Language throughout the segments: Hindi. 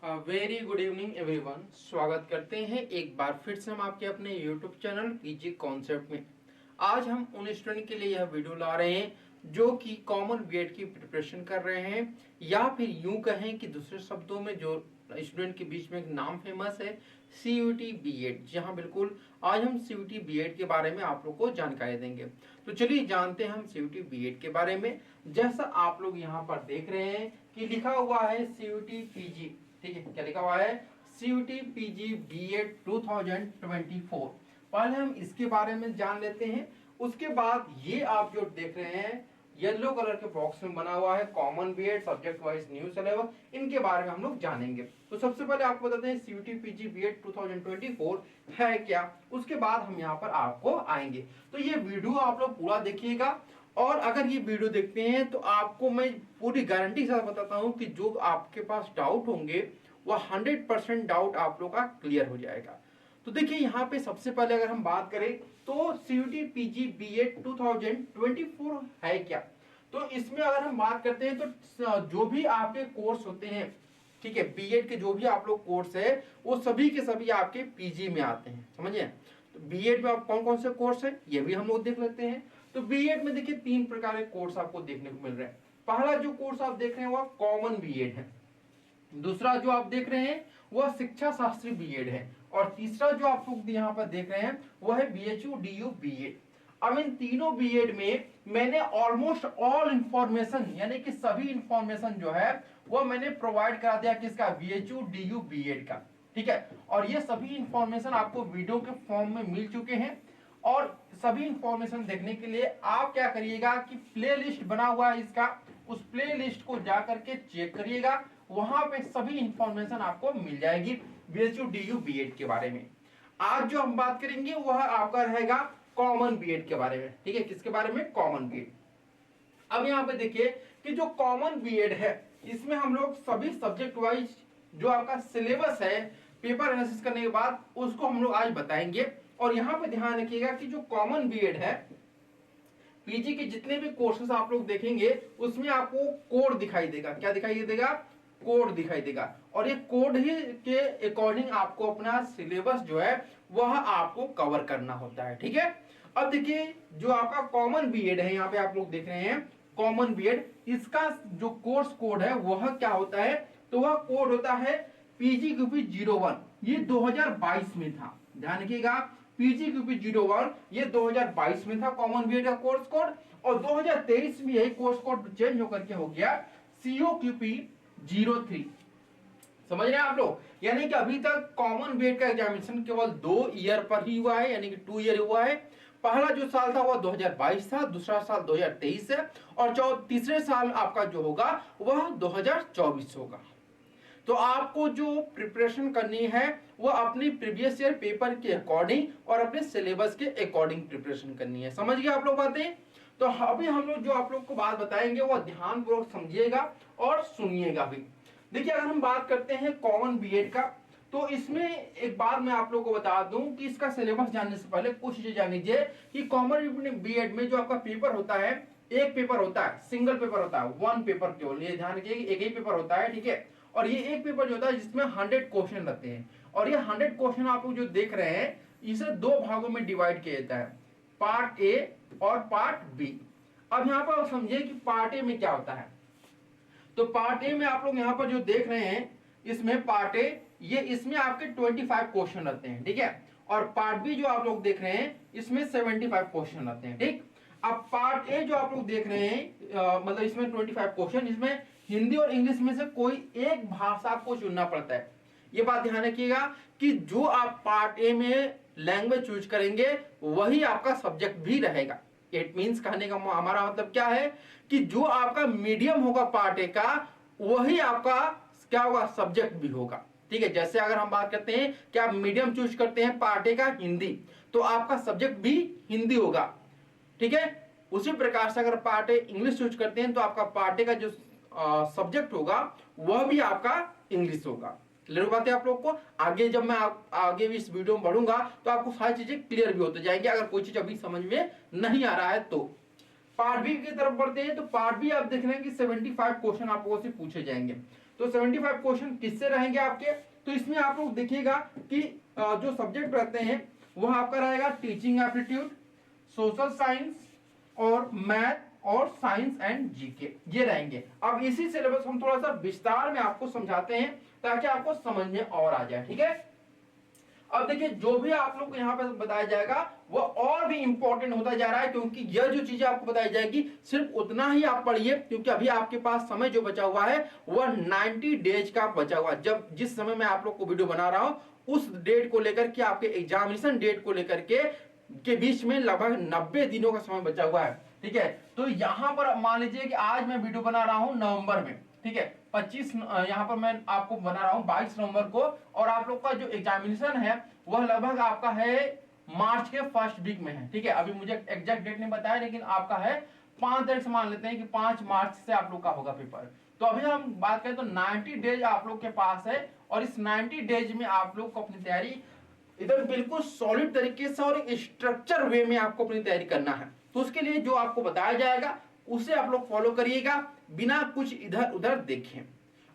Very good evening everyone. स्वागत करते हैं एक बार फिर से हम आपके अपने यूट्यूब चैनल पीजी कॉन्सेप्ट में। आज हम उन स्टूडेंट के लिए यह वीडियो ला रहे हैं जो कि कॉमन बीएड की प्रिपरेशन कर रहे हैं, या फिर यूं कहें कि दूसरे शब्दों में जो स्टूडेंट के बीच में एक नाम फेमस है सीयूटी बीएड। जहां बिल्कुल आज हम सीयूटी बीएड के बारे में आप लोग को जानकारी देंगे। तो चलिए जानते हैं हम सीयूटी बीएड के बारे में। जैसा आप लोग यहाँ पर देख रहे हैं कि लिखा हुआ है सीयूटी पीजी, ठीक है, क्या लिखा हुआ है सीयूटी पीजी बीएड 2024। पहले हम इसके बारे में जान लेते हैं, उसके बाद ये आप जो देख रहे हैं येलो कलर के बॉक्स में बना हुआ है common BEd subject wise new syllabus, इनके बारे में हम लोग जानेंगे। तो सबसे पहले आपको बताते हैं सीयूटी पीजी बीएड 2024 है क्या, उसके बाद हम यहाँ पर आपको आएंगे। तो ये वीडियो आप लोग पूरा देखिएगा, और अगर ये वीडियो देखते हैं तो आपको मैं पूरी गारंटी के साथ बताता हूं कि जो आपके पास डाउट होंगे वह 100% डाउट आप लोग का क्लियर हो जाएगा। तो देखिए यहाँ पे सबसे पहले अगर हम बात करें तो सीयूटी पीजी बीएड 2024 है क्या। तो इसमें अगर हम बात करते हैं तो जो भी आपके कोर्स होते हैं, ठीक है, बीएड के जो भी आप लोग कोर्स है वो सभी के सभी आपके पीजी में आते हैं, समझिए। तो बीएड में आप कौन कौन से कोर्स है ये भी हम लोग देख लेते हैं। तो बीएड में देखिए 3 प्रकार के कोर्स आपको देखने को मिल रहे हैं। पहला जो कोर्स आप देख रहे हैं वह कॉमन बीएड है, दूसरा जो आप देख रहे हैं वह शिक्षा शास्त्री बीएड है, और तीसरा जो आप लोग यहाँ पर देख रहे हैं वह है बीएचयू डीयू बीएड। अब इन तीनों बीएड में मैंने ऑलमोस्ट ऑल इंफॉर्मेशन यानी कि सभी इंफॉर्मेशन जो है वह मैंने प्रोवाइड करा दिया किसका, बीएचयू डीयू बीएड का, ठीक है। और ये सभी इंफॉर्मेशन आपको वीडियो के फॉर्म में मिल चुके हैं। और सभी इंफॉर्मेशन देखने के लिए आप क्या करिएगा कि प्ले लिस्ट बना हुआ है इसका, उस प्ले लिस्ट को जाकर के चेक करिएगा, वहां पे सभी इंफॉर्मेशन आपको मिल जाएगी बीएचयू डीयू बीएड के बारे में। आज जो हम बात करेंगे वह आपका रहेगा कॉमन बीएड के बारे में, ठीक है, किसके बारे में, कॉमन बीएड। अब यहाँ पे देखिए कि जो कॉमन बीएड है इसमें हम लोग सभी सब्जेक्ट वाइज जो आपका सिलेबस है पेपर एनालिसिस करने के बाद उसको हम लोग आज बताएंगे। और यहाँ पे ध्यान रखिएगा कि जो कॉमन बीएड है पीजी के जितने भी कोर्सेज आप लोग देखेंगे उसमें आपको कोड दिखाई देगा। क्या दिखाई देगा, कोड दिखाई देगा, और ये कोड ही के अकॉर्डिंग आपको अपना सिलेबस जो है वह आपको कवर करना होता है, ठीक है। अब देखिए जो आपका कॉमन बीएड है, यहाँ पे आप लोग देख रहे हैं कॉमन बीएड, इसका जो कोर्स कोड है वह क्या होता है, तो वह कोड होता है पीजीक्यूपी 01। ये 2022 में था, ध्यान रखिएगा, पीजीक्यूपी 01 ये 2022 में था कॉमन बीएड का कोर्स कोड, और 2023 में यही कोर्स कोड चेंज होकर के हो गया सीओक्यूपी 03। समझ रहे हैं आप लोग, यानी कि अभी तक कॉमन बीएड का एग्जामिनेशन केवल 2 ईयर पर ही हुआ है, यानी कि 2 ईयर हुआ है। पहला जो साल था वह 2022 था, दूसरा साल 2023 है, और तीसरे साल आपका जो होगा वह 2024 होगा। तो आपको जो प्रिपरेशन करनी है वह अपनी प्रीवियस ईयर पेपर के अकॉर्डिंग और अपने सिलेबस के अकॉर्डिंग प्रिपरेशन करनी है। समझ गए आप लोग बातें। तो अभी हम लोग जो आप लोग को बात बताएंगे वह ध्यानपूर्वक समझिएगा और सुनिएगा भी। देखिए अगर हम बात करते हैं कॉमन बीएड का, तो इसमें एक बार मैं आप लोग को बता दूं कि इसका सिलेबस जानने से पहले कुछ चीजें जान लीजिए कि कॉमन बीएड में जो आपका पेपर होता है, एक पेपर होता है, सिंगल पेपर होता है, 1 पेपर केवल, ये ध्यान रखिए एक ही पेपर होता है, ठीक है। और ये एक पेपर जो होता है जिसमें 100 क्वेश्चन रहते हैं, और ये 100 क्वेश्चन आप लोग जो देख रहे हैं इसे 2 भागों में डिवाइड किया जाता है, पार्ट ए और पार्ट बी। अब यहाँ पर समझिए कि पार्ट ए में क्या होता है। तो पार्ट ए में आप लोग यहाँ पर जो देख रहे हैं इसमें पार्ट ए, ये इसमें आपके 25 क्वेश्चन रहते हैं, ठीक है। और पार्ट बी जो आप लोग देख रहे हैं इसमें 75 क्वेश्चन रहते हैं, ठीक। अब पार्ट ए जो आप लोग देख रहे हैं मतलब इसमें 25 क्वेश्चन, इसमें हिंदी और इंग्लिश में से कोई एक भाषा को चुनना पड़ता है। ये बात ध्यान रखिएगा कि जो आप पार्ट ए में लैंग्वेज चूज करेंगे वही आपका सब्जेक्ट भी रहेगा। इट मींस कहने का हमारा मतलब क्या है कि जो आपका मीडियम होगा पार्ट ए का वही आपका क्या होगा, सब्जेक्ट भी होगा, ठीक है। जैसे अगर हम बात करते हैं कि आप मीडियम चूज करते हैं पार्ट ए का हिंदी, तो आपका सब्जेक्ट भी हिंदी होगा, ठीक है। उसी प्रकार से अगर पार्ट ए इंग्लिश चूज करते हैं तो आपका पार्ट ए का जो सब्जेक्ट होगा वह भी आपका इंग्लिश होगा। क्लियर बात है आप लोग को। आगे जब मैं आगे भी इस वीडियो में बढ़ूंगा तो आपको सारी चीजें क्लियर भी होते जाएंगे, अगर कोई चीज अभी समझ में नहीं आ रहा है तो। पार्ट बी की तरफ बढ़ते हैं, तो पार्ट बी आप देख रहे हैं कि 75 क्वेश्चन आपको से पूछे जाएंगे। तो 75 क्वेश्चन किससे रहेंगे आपके? तो इसमें आप लोग देखिएगा कि जो सब्जेक्ट रहते हैं वह आपका रहेगा टीचिंग एप्टीट्यूड, सोशल साइंस और मैथ और साइंस एंड जीके, ये रहेंगे। अब इसी सिलेबस हम थोड़ा सा विस्तार में आपको समझाते हैं ताकि आपको समझ में और आ जाए, ठीक है। अब देखिए जो भी आप लोग को यहाँ पे बताया जाएगा वो और भी इंपॉर्टेंट होता जा रहा है, क्योंकि यह जो चीजें आपको बताई जाएगी सिर्फ उतना ही आप पढ़िए, क्योंकि अभी आपके पास समय जो बचा हुआ है वह 90 डेज का बचा हुआ है। जब जिस समय मैं आप लोग को वीडियो बना रहा हूं उस डेट को लेकर के, आपके एग्जामिनेशन डेट को लेकर के बीच में लगभग 90 दिनों का समय बचा हुआ है, ठीक है। तो यहाँ पर मान लीजिए कि आज मैं वीडियो बना रहा हूँ नवंबर में, ठीक है, 25 यहाँ पर मैं आपको बना रहा हूँ 22 नवंबर को, और आप लोग का जो एग्जामिनेशन है वह लगभग आपका है मार्च के फर्स्ट वीक में है, ठीक है। अभी मुझे एग्जैक्ट डेट नहीं बताया, लेकिन आपका है 5 तारीख से मान लेते हैं कि 5 मार्च से आप लोग का होगा पेपर। तो अभी हम बात करें तो 90 डेज आप लोग के पास है, और इस 90 डेज में आप लोग को अपनी तैयारी इधर बिल्कुल सॉलिड तरीके से और स्ट्रक्चर वे में आपको अपनी तैयारी करना है। तो उसके लिए जो आपको बताया जाएगा उसे आप लोग फॉलो करिएगा बिना कुछ इधर उधर देखें,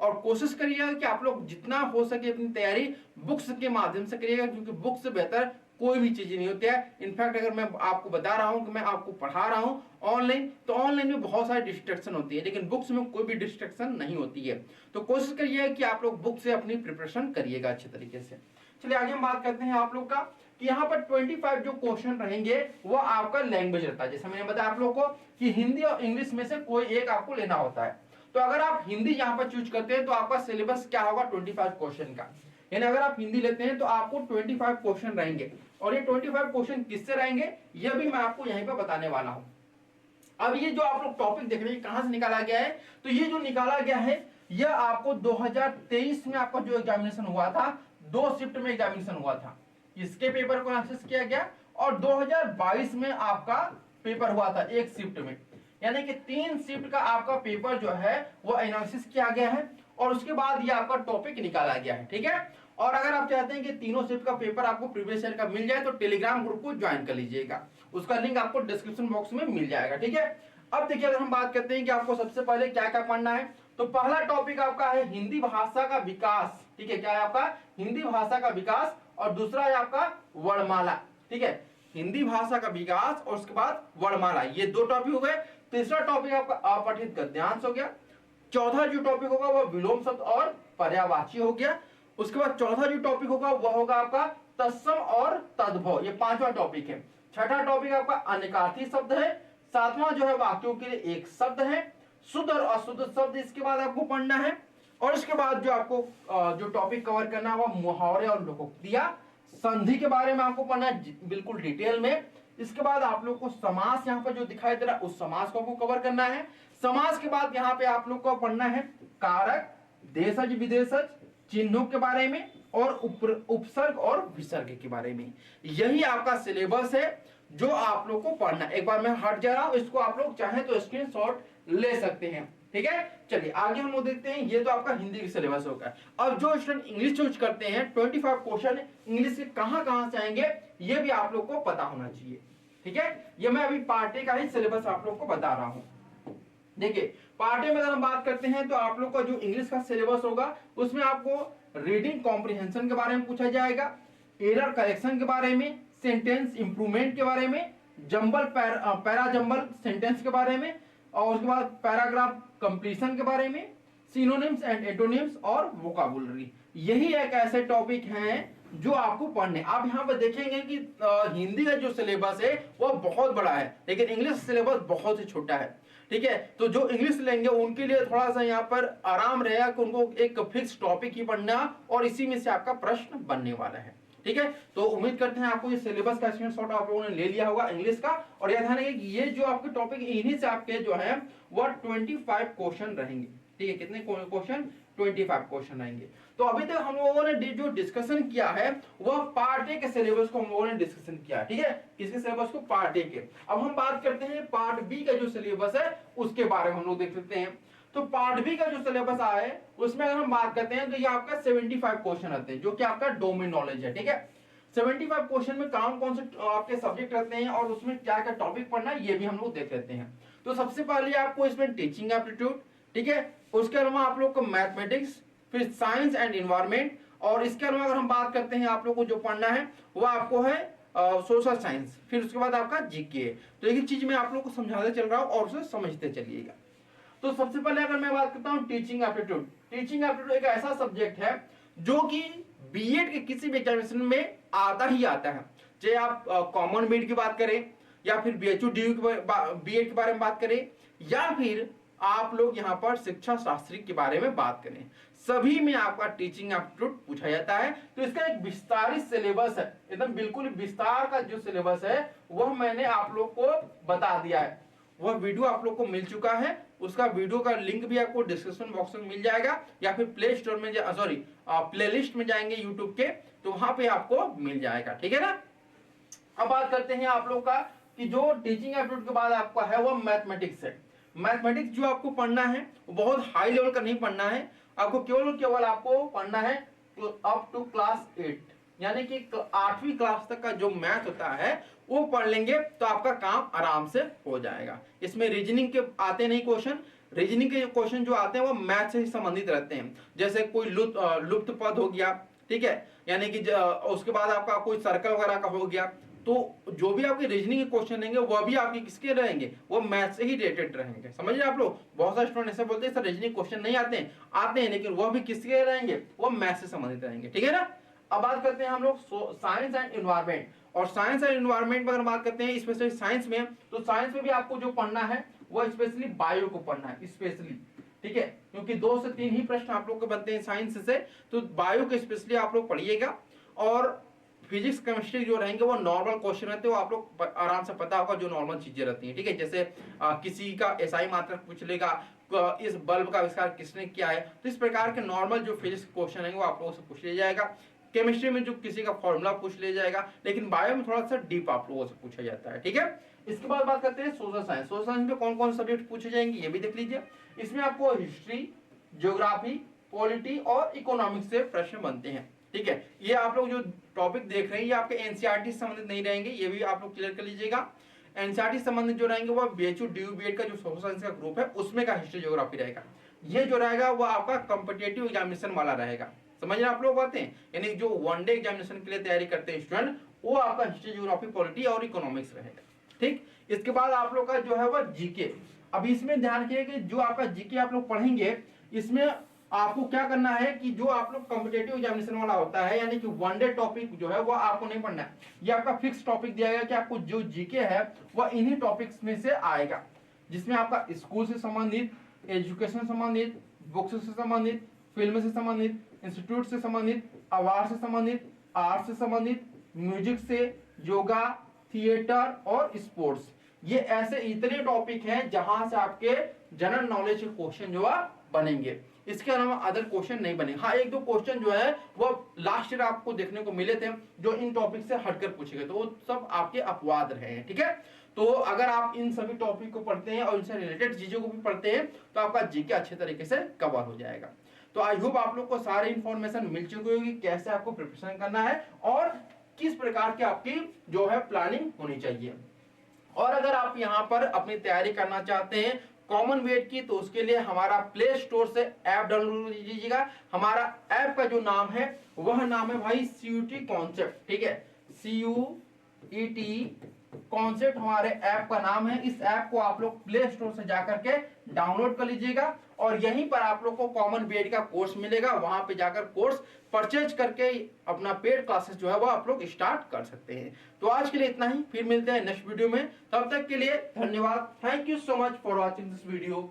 और कोशिश करिएगा कि आप लोग जितना हो सके अपनी तैयारी बुक्स के माध्यम से करिएगा, क्योंकि बुक्स से बेहतर कोई भी चीज नहीं होती है। इनफैक्ट अगर मैं आपको बता रहा हूं कि मैं आपको पढ़ा रहा हूं ऑनलाइन, तो ऑनलाइन में बहुत सारी डिस्ट्रैक्शन होती है, लेकिन बुक्स में कोई भी डिस्ट्रैक्शन नहीं होती है। तो कोशिश करिएगा कि आप लोग बुक से अपनी प्रिपरेशन करिएगा अच्छे तरीके से। चलिए आगे हम बात करते हैं आप लोग का कि यहाँ पर 25 जो क्वेश्चन रहेंगे वो आपका लैंग्वेज रहता है। जैसे मैंने बताया आप लोगों को कि हिंदी और इंग्लिश में से कोई एक आपको लेना होता है। तो अगर आप हिंदी यहाँ पर चूज करते हैं तो आपका सिलेबस क्या होगा 25 क्वेश्चन का, यानी अगर आप हिंदी लेते हैं तो आपको 25 क्वेश्चन रहेंगे, और ये 25 क्वेश्चन किससे रहेंगे यह भी मैं आपको यहीं पर बताने वाला हूँ। अब ये जो आप लोग टॉपिक देख रहे हैं कहां से निकाला गया है, तो ये जो निकाला गया है यह आपको 2023 में आपका जो एग्जामिनेशन हुआ था, 2 शिफ्ट में एग्जामिनेशन हुआ था, इसके पेपर को एनालिसिस किया गया, और 2022 में आपका पेपर हुआ था 1 शिफ्ट में, यानी कि 3 शिफ्ट का आपका पेपर जो है वो एनालिसिस किया गया है, और उसके बाद ये आपका टॉपिक निकाला गया है, ठीक है। और अगर आप चाहते हैं कि तीनों शिफ्ट का पेपर आपको प्रीवियस ईयर का मिल जाए तो टेलीग्राम ग्रुप को ज्वाइन कर लीजिएगा, उसका लिंक आपको डिस्क्रिप्शन बॉक्स में मिल जाएगा, ठीक है। अब देखिए अगर हम बात करते हैं कि आपको सबसे पहले क्या क्या पढ़ना है, तो पहला टॉपिक आपका है हिंदी भाषा का विकास, ठीक है। क्या है आपका? हिंदी भाषा का विकास, और दूसरा है आपका वर्णमाला, ठीक है। हिंदी भाषा का विकास और उसके बाद वर्णमाला, ये 2 टॉपिक हो गए। तीसरा टॉपिक आपका अपठित गद्यांश हो गया। चौथा जो टॉपिक होगा वह विलोम शब्द और पर्यायवाची हो गया। उसके बाद चौथा जो टॉपिक होगा वह होगा आपका तत्सम और तद्भव, ये 5वां टॉपिक है। छठा टॉपिक आपका अनेकार्थी शब्द है। 7वां जो है वाक्यों के लिए एक शब्द है। शुद्ध और अशुद्ध शब्द इसके बाद आपको पढ़ना है, और इसके बाद जो आपको जो टॉपिक कवर करना है वह मुहावरे और लोकोक्तियां, संधि के बारे में आपको पढ़ना है बिल्कुल डिटेल में। इसके बाद आप लोग को समास यहाँ पर जो दिखाई दे रहा है उस समास को आपको कवर करना है। समास के बाद यहाँ पे आप लोग को पढ़ना है कारक, देशज विदेशज, चिन्हों के बारे में, और उपसर्ग और विसर्ग के बारे में। यही आपका सिलेबस है जो आप लोग को पढ़ना। एक बार मैं हट जा रहा हूं, इसको आप लोग चाहे तो स्क्रीनशॉट ले सकते हैं, ठीक है। चलिए आगे हम लोग देखते हैं, ये तो आपका हिंदी का सिलेबस होगा। अब जो स्टूडेंट इंग्लिश चूज करते हैं 25 क्वेश्चन इंग्लिश के कहां से आएंगे ये भी आप लोग को पता होना चाहिए, ठीक है। ये मैं अभी पार्ट ए का ही सिलेबस आप लोग को बता रहा हूं। देखिए पार्ट ए में अगर हम बात करते हैं तो आप लोग का जो इंग्लिश का सिलेबस होगा उसमें आपको रीडिंग कॉम्प्रिहेंशन के बारे में पूछा जाएगा, एरर करेक्शन के बारे में, सेंटेंस इंप्रूवमेंट के बारे में, जंबल पैरा जंबल सेंटेंस के बारे में, और उसके बाद पैराग्राफ कंप्लीशन के बारे में, सिनोनिम्स एंड एंटोनिम्स और वोकाबुलरी। यही एक ऐसे टॉपिक हैं जो आपको पढ़ने। आप यहाँ पर देखेंगे कि हिंदी का जो सिलेबस है वो बहुत बड़ा है, लेकिन इंग्लिश सिलेबस बहुत ही छोटा है, ठीक है। तो जो इंग्लिश लेंगे उनके लिए थोड़ा सा यहाँ पर आराम रहेगा कि उनको एक फिक्स टॉपिक ही पढ़ना, और इसी में से आपका प्रश्न बनने वाला है, ठीक है। तो उम्मीद करते हैं आपको ये सिलेबस का स्क्रीनशॉट आप लोगों ने ले लिया होगा इंग्लिश का। और याद रखिए कि ये जो आपके टॉपिक इन्हीं से आपके जो है वो 25 क्वेश्चन रहेंगे, ठीक है। कितने क्वेश्चन? 25 क्वेश्चन रहेंगे। तो अभी तक हम लोगों ने जो डिस्कशन किया है वह पार्ट ए के सिलेबस को हम लोगों ने डिस्कशन किया, ठीक है। किसके सिलेबस को? पार्ट ए के। अब हम बात करते हैं पार्ट बी का जो सिलेबस है उसके बारे में हम लोग देख लेते हैं। तो पार्ट बी का जो सिलेबस आया है उसमें अगर हम बात करते हैं तो ये आपका 75 क्वेश्चन आते हैं, जो कि आपका डोमेन नॉलेज है, ठीक है। 75 क्वेश्चन में कौन से आपके सब्जेक्ट रहते हैं और उसमें क्या क्या टॉपिक पढ़ना है ये भी हम लोग देख लेते हैं। तो सबसे पहले आपको इसमें टीचिंग एप्टीट्यूड, ठीक है। उसके अलावा आप लोग को मैथमेटिक्स, फिर साइंस एंड इन्वायरमेंट, और इसके अलावा अगर हम बात करते हैं आप लोग को जो पढ़ना है वो आपको है सोशल साइंस, फिर उसके बाद आपका जीके। तो एक चीज मैं आप लोग को समझाते चल रहा हूँ और उसे समझते चलिएगा। तो सबसे पहले अगर मैं बात करता हूँ टीचिंग एप्टीट्यूड। टीचिंग एप्टीट्यूड एक ऐसा सब्जेक्ट है जो कि बीएड के किसी भी एग्जामिनेशन में आता ही आता है, चाहे आप कॉमन बीएड की बात करें या फिर बीएचयू बीएड के बारे में बात करें या फिर आप लोग यहाँ पर शिक्षा शास्त्री के बारे में बात करें, सभी में आपका टीचिंग एप्टीट्यूड पूछा जाता है। तो इसका एक विस्तारित सिलेबस है, एकदम बिल्कुल विस्तार का जो सिलेबस है वह मैंने आप लोग को बता दिया है। वह वीडियो आप लोग को मिल चुका है, उसका वीडियो का लिंक भी आपको डिस्क्रिप्शन बॉक्स में मिल जाएगा या फिर प्ले स्टोर में सॉरी प्लेलिस्ट में जाएंगे यूट्यूब के तो वहां पे आपको मिल जाएगा, ठीक है ना। अब बात करते हैं आप लोग का कि जो टीचिंग एप्टीट्यूड के बाद आपका है वो मैथमेटिक्स है। मैथमेटिक्स जो आपको पढ़ना है वो बहुत हाई लेवल का नहीं पढ़ना है, आपको केवल आपको पढ़ना है अप टू क्लास 8, यानी कि 8वीं क्लास तक का जो मैथ होता है वो पढ़ लेंगे तो आपका काम आराम से हो जाएगा। इसमें रीजनिंग के आते नहीं क्वेश्चन, रीजनिंग के क्वेश्चन जो आते हैं वो मैथ से ही संबंधित रहते हैं, जैसे कोई लुप्त पद हो गया, ठीक है, यानी कि उसके बाद आपका कोई सर्कल वगैरह का हो गया। तो जो भी आपके रीजनिंग के क्वेश्चन रहेंगे वह भी आपके किसके रहेंगे, वो मैथ से ही रिलेटेड रहेंगे, समझ रहे आप लोग। बहुत सारे स्टूडेंट ऐसे बोलते हैं सर रीजनिंग क्वेश्चन नहीं आते हैं लेकिन वह भी किसके रहेंगे, वो मैथ से संबंधित रहेंगे, ठीक है ना। अब बात करते हैं हम लोग साइंस एंड इन्वायरमेंट, और साइंस एंड इन्वायरमेंट में अगर बात करते हैं स्पेशली साइंस में, तो साइंस में भी आपको जो पढ़ना है वो स्पेशली बायो को पढ़ना है स्पेशली, ठीक है, क्योंकि 2 से 3 ही प्रश्न आप लोग को बनते हैं साइंस से, तो बायो के स्पेशली आप लोग पढ़िएगा। और फिजिक्स केमिस्ट्री जो रहेंगे वो नॉर्मल क्वेश्चन रहते हैं, वो आप लोग आराम से पता होगा जो नॉर्मल चीजें रहती हैं, ठीक है, जैसे किसी का एसआई मात्रक पूछ लेगा, इस बल्ब का आविष्कार किसने किया है, तो इस प्रकार के नॉर्मल जो फिजिक्स क्वेश्चन है वो आप लोगों से पूछ लिया जाएगा। केमिस्ट्री में जो किसी का फॉर्मूला पूछ लिया जाएगा, लेकिन बायो में थोड़ा सा डीप आप लोगों से पूछा जाता है, ठीक है। इसके बाद बात करते हैं सोशल साइंस। सोशल साइंस में कौन कौन से सब्जेक्ट पूछे जाएंगे ये भी देख लीजिए। इसमें आपको हिस्ट्री, ज्योग्राफी, पॉलिटी और इकोनॉमिक्स से प्रश्न बनते हैं, ठीक है। ये आप लोग जो टॉपिक देख रहे हैं ये आपके एनसीईआरटी से संबंधित नहीं रहेंगे, ये भी आप लोग क्लियर कर लीजिएगा। एनसीईआरटी से संबंधित जो रहेंगे वो बीएचयू बीएड का जो सोशल साइंस का ग्रुप है उसमें का हिस्ट्री ज्योग्राफी रहेगा। ये जो रहेगा वो आपका कॉम्पिटिटिव एग्जामिनेशन वाला रहेगा, समझ रहे आप लोग बातें, यानी जो वनडे एग्जामिनेशन के लिए तैयारी करते हैं स्टूडेंट, वो आपका हिस्ट्री ज्योग्राफी पॉलिटी और इकोनॉमिक्स रहेगा, ठीक। इसके बाद आप लोग का जो है वो जीके। अब इसमें ध्यान रखिए कि जो आपका जीके आप लोग पढ़ेंगे इसमें आपको क्या करना है कि जो आप लोग कॉम्पिटिटिव एग्जामिनेशन वाला होता है, यानी कि वनडे टॉपिक जो है वो आपको नहीं पढ़ना है, ये आपका फिक्स टॉपिक दिया गया कि आपको जो जीके है वह इन्हीं टॉपिक्स में से आएगा, जिसमें आपका स्कूल से संबंधित, एजुकेशन से संबंधित, बुक्स से संबंधित, फिल्म से संबंधित, इंस्टीट्यूट से संबंधित, अवार्ड से संबंधित, आर्ट से संबंधित, म्यूजिक से, योगा, थिएटर और स्पोर्ट्स, ये ऐसे इतने टॉपिक हैं जहां से आपके जनरल नॉलेज के क्वेश्चन जो है बनेंगे। इसके अलावा अदर क्वेश्चन नहीं बने। हाँ, 1-2 क्वेश्चन जो है वो लास्ट ईयर आपको देखने को मिले थे जो इन टॉपिक से हटकर पूछे गए, तो वो सब आपके अपवाद रहे हैं, ठीक है। तो अगर आप इन सभी टॉपिक को पढ़ते हैं और इनसे रिलेटेड चीजों को भी पढ़ते हैं तो आपका जीके अच्छे तरीके से कवर हो जाएगा। तो आई होप आप लोग को सारी इंफॉर्मेशन मिल चुकी होगी कैसे आपको प्रिपरेशन करना है और किस प्रकार की आपकी जो है प्लानिंग होनी चाहिए। और अगर आप यहाँ पर अपनी तैयारी करना चाहते हैं कॉमन बीएड की, तो उसके लिए हमारा प्ले स्टोर से ऐप डाउनलोड कीजिएगा। हमारा ऐप का जो नाम है वह नाम है भाई CUET कॉन्सेप्ट, ठीक है, CUET कॉन्सेप्ट हमारे ऐप का नाम है। इस ऐप को आप लोग प्ले स्टोर से जाकर के डाउनलोड कर लीजिएगा और यहीं पर आप लोग को कॉमन बीएड का कोर्स मिलेगा, वहां पे जाकर कोर्स परचेज करके अपना पेड क्लासेस जो है वो आप लोग स्टार्ट कर सकते हैं। तो आज के लिए इतना ही, फिर मिलते हैं नेक्स्ट वीडियो में, तब तक के लिए धन्यवाद। Thank you so much for watching this video.